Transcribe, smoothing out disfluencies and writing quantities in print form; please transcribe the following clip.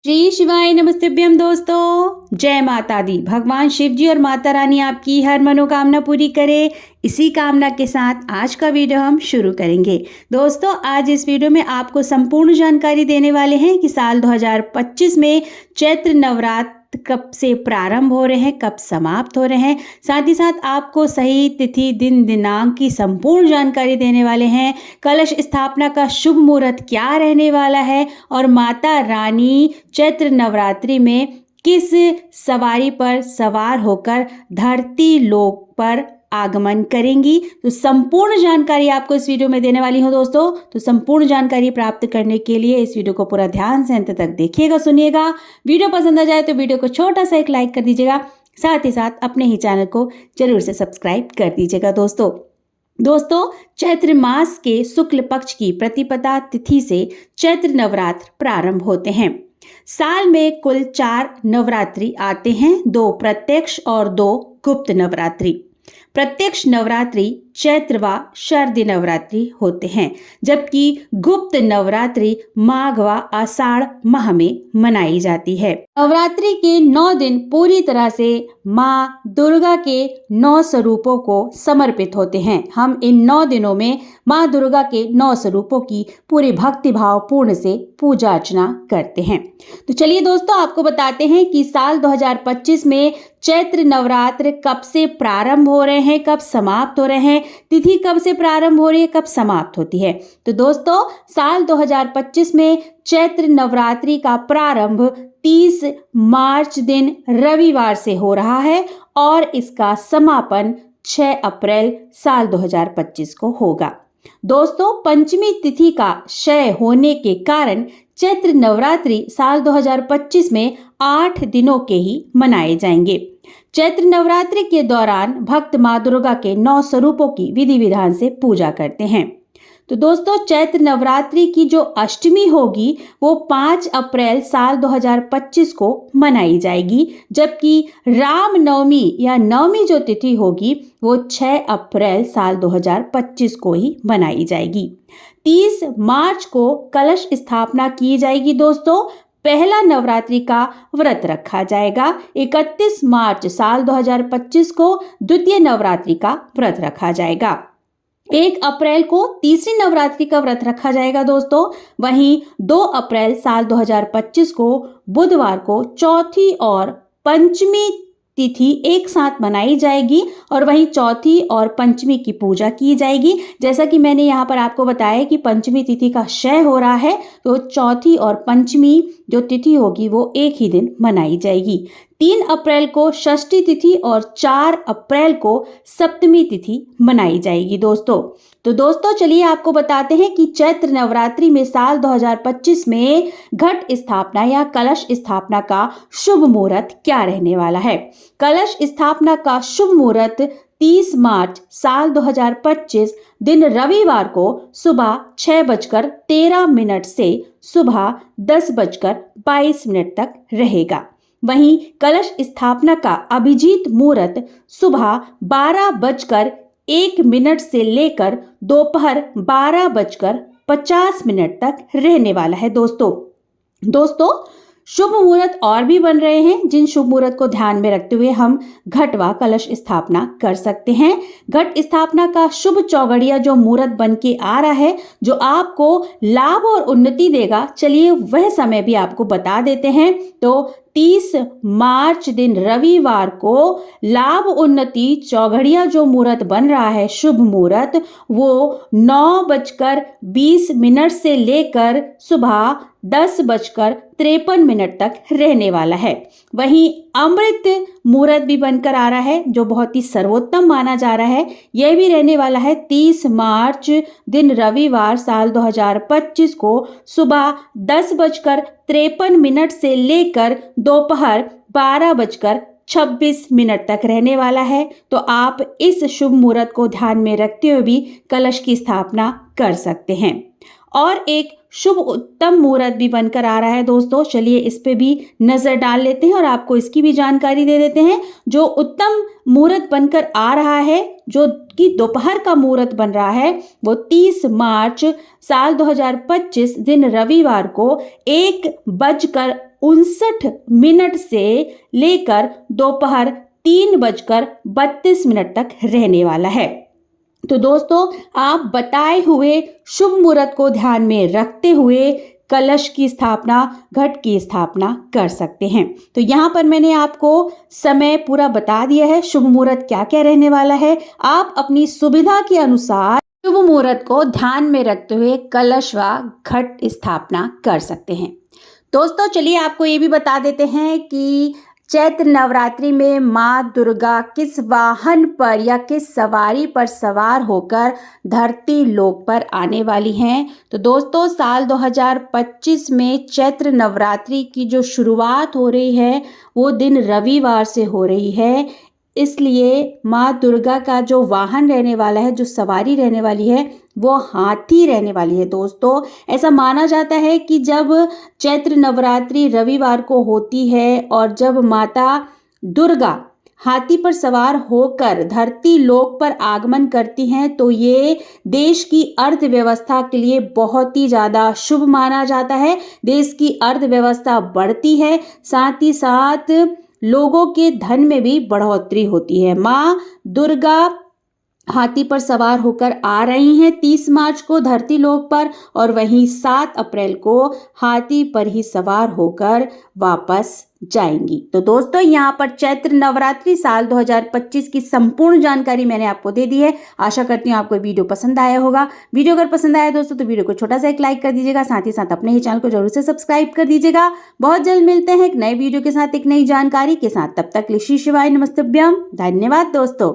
श्री शिवाय नमस्तुभ्यम दोस्तों, जय माता दी। भगवान शिव जी और माता रानी आपकी हर मनोकामना पूरी करे, इसी कामना के साथ आज का वीडियो हम शुरू करेंगे। दोस्तों, आज इस वीडियो में आपको संपूर्ण जानकारी देने वाले हैं कि साल 2025 में चैत्र नवरात्र कब से प्रारंभ हो रहे हैं, कब समाप्त हो रहे हैं। साथ ही साथ आपको सही तिथि, दिन, दिनांक की संपूर्ण जानकारी देने वाले हैं। कलश स्थापना का शुभ मुहूर्त क्या रहने वाला है और माता रानी चैत्र नवरात्रि में किस सवारी पर सवार होकर धरती लोक पर आगमन करेंगी, तो संपूर्ण जानकारी आपको इस वीडियो में देने वाली हूं दोस्तों। तो संपूर्ण जानकारी प्राप्त करने के लिए इस वीडियो को पूरा ध्यान से अंत तक देखिएगा, सुनिएगा। वीडियो पसंद आ जाए तो वीडियो को छोटा सा एक लाइक कर दीजिएगा, साथ ही साथ अपने ही चैनल को जरूर से सब्सक्राइब कर दीजिएगा। दोस्तों, चैत्र मास के शुक्ल पक्ष की प्रतिपदा तिथि से चैत्र नवरात्र प्रारंभ होते हैं। साल में कुल 4 नवरात्रि आते हैं, 2 प्रत्यक्ष और 2 गुप्त नवरात्रि। प्रत्यक्ष नवरात्रि चैत्र व शरद नवरात्रि होते हैं, जबकि गुप्त नवरात्रि माघ व आषाढ़ माह में मनाई जाती है। नवरात्रि के 9 दिन पूरी तरह से माँ दुर्गा के 9 स्वरूपों को समर्पित होते हैं। हम इन 9 दिनों में माँ दुर्गा के 9 स्वरूपों की पूरे भक्ति भाव पूर्ण से पूजा अर्चना करते हैं। तो चलिए दोस्तों, आपको बताते हैं कि साल 2025 में चैत्र नवरात्र कब से प्रारंभ हो रहे हैं, कब समाप्त हो रहे हैं, तिथि कब से प्रारंभ हो रही है, कब समाप्त होती है। तो दोस्तों, साल 2025 में चैत्र नवरात्रि का प्रारंभ 30 मार्च दिन रविवार से हो रहा है और इसका समापन 6 अप्रैल साल 2025 को होगा। दोस्तों, पंचमी तिथि का क्षय होने के कारण चैत्र नवरात्रि साल 2025 में 8 दिनों के ही मनाए जाएंगे। चैत्र नवरात्रि के दौरान भक्त माँ दुर्गा के 9 स्वरूपों की विधि विधान से पूजा करते हैं। तो दोस्तों, चैत्र नवरात्रि की जो अष्टमी होगी वो 5 अप्रैल साल 2025 को मनाई जाएगी, जबकि राम नवमी या नवमी जो तिथि होगी वो 6 अप्रैल साल 2025 को ही मनाई जाएगी। 30 मार्च को कलश स्थापना की जाएगी। दोस्तों, पहला नवरात्रि का व्रत रखा जाएगा। 31 मार्च साल 2025 को द्वितीय नवरात्रि का व्रत रखा जाएगा। 1 अप्रैल को तीसरी नवरात्रि का व्रत रखा जाएगा दोस्तों। वहीं 2 अप्रैल साल 2025 को बुधवार को चौथी और पंचमी तिथि एक साथ मनाई जाएगी और वहीं चौथी और पंचमी की पूजा की जाएगी। जैसा कि मैंने यहाँ पर आपको बताया कि पंचमी तिथि का क्षय हो रहा है, तो चौथी और पंचमी जो तिथि होगी वो एक ही दिन मनाई जाएगी। 3 अप्रैल को षष्ठी तिथि और 4 अप्रैल को सप्तमी तिथि मनाई जाएगी दोस्तों। तो दोस्तों, चलिए आपको बताते हैं कि चैत्र नवरात्रि में साल 2025 में घट स्थापना या कलश स्थापना का शुभ मुहूर्त क्या रहने वाला है। कलश स्थापना का शुभ मुहूर्त 30 मार्च साल 2025 दिन रविवार को सुबह 6:13 से सुबह 10:22 तक रहेगा। वहीं कलश स्थापना का अभिजीत मुहूर्त सुबह 12:01 से लेकर दोपहर 12:50 तक रहने वाला है दोस्तों, शुभ मुहूर्त और भी बन रहे हैं, जिन शुभ मुहूर्त को ध्यान में रखते हुए हम घट व कलश स्थापना कर सकते हैं। घट स्थापना का शुभ चौघड़िया जो मुहूर्त बन के आ रहा है, जो आपको लाभ और उन्नति देगा, चलिए वह समय भी आपको बता देते हैं। तो 30 मार्च दिन रविवार को लाभ उन्नति चौघड़िया जो मुहूर्त बन रहा है, शुभ मुहूर्त, वो 9:20 से लेकर सुबह 10:53 तक रहने वाला है। वहीं अमृत मुहूर्त भी बनकर आ रहा है, जो बहुत ही सर्वोत्तम माना जा रहा है। यह भी रहने वाला है 30 मार्च दिन रविवार साल 2025 को सुबह 10:53 से लेकर दोपहर 12:26 तक रहने वाला है। तो आप इस शुभ मुहूर्त को ध्यान में रखते हुए भी कलश की स्थापना कर सकते हैं। और एक शुभ उत्तम मुहूर्त भी बनकर आ रहा है दोस्तों, चलिए इस पे भी नजर डाल लेते हैं और आपको इसकी भी जानकारी दे देते हैं। जो उत्तम मुहूर्त बनकर आ रहा है, जो कि दोपहर का मुहूर्त बन रहा है, वो 30 मार्च साल 2025 दिन रविवार को 1 3:59 से लेकर दोपहर 3:32 तक रहने वाला है। तो दोस्तों, आप बताए हुए शुभ मुहूर्त को ध्यान में रखते हुए कलश की स्थापना, घट की स्थापना कर सकते हैं। तो यहाँ पर मैंने आपको समय पूरा बता दिया है, शुभ मुहूर्त क्या क्या रहने वाला है। आप अपनी सुविधा के अनुसार शुभ मुहूर्त को ध्यान में रखते हुए कलश व घट स्थापना कर सकते हैं। दोस्तों, चलिए आपको ये भी बता देते हैं कि चैत्र नवरात्रि में माँ दुर्गा किस वाहन पर या किस सवारी पर सवार होकर धरती लोक पर आने वाली हैं। तो दोस्तों, साल 2025 में चैत्र नवरात्रि की जो शुरुआत हो रही है वो दिन रविवार से हो रही है। इसलिए माँ दुर्गा का जो वाहन रहने वाला है, जो सवारी रहने वाली है, वो हाथी रहने वाली है। दोस्तों, ऐसा माना जाता है कि जब चैत्र नवरात्रि रविवार को होती है और जब माता दुर्गा हाथी पर सवार होकर धरती लोक पर आगमन करती हैं तो ये देश की अर्थव्यवस्था के लिए बहुत ही ज़्यादा शुभ माना जाता है। देश की अर्थव्यवस्था बढ़ती है, साथ ही साथ लोगों के धन में भी बढ़ोतरी होती है। माँ दुर्गा हाथी पर सवार होकर आ रही हैं 30 मार्च को धरती लोक पर, और वहीं 7 अप्रैल को हाथी पर ही सवार होकर वापस जाएंगी। तो दोस्तों, यहाँ पर चैत्र नवरात्रि साल 2025 की संपूर्ण जानकारी मैंने आपको दे दी है। आशा करती हूँ आपको वीडियो पसंद आया होगा। वीडियो अगर पसंद आया दोस्तों तो वीडियो को छोटा सा एक लाइक कर दीजिएगा, साथ ही साथ अपने ही चैनल को जरूर से सब्सक्राइब कर दीजिएगा। बहुत जल्द मिलते हैं एक नए वीडियो के साथ, एक नई जानकारी के साथ। तब तक श्री शिवाय नमस्तभ्यम। धन्यवाद दोस्तों।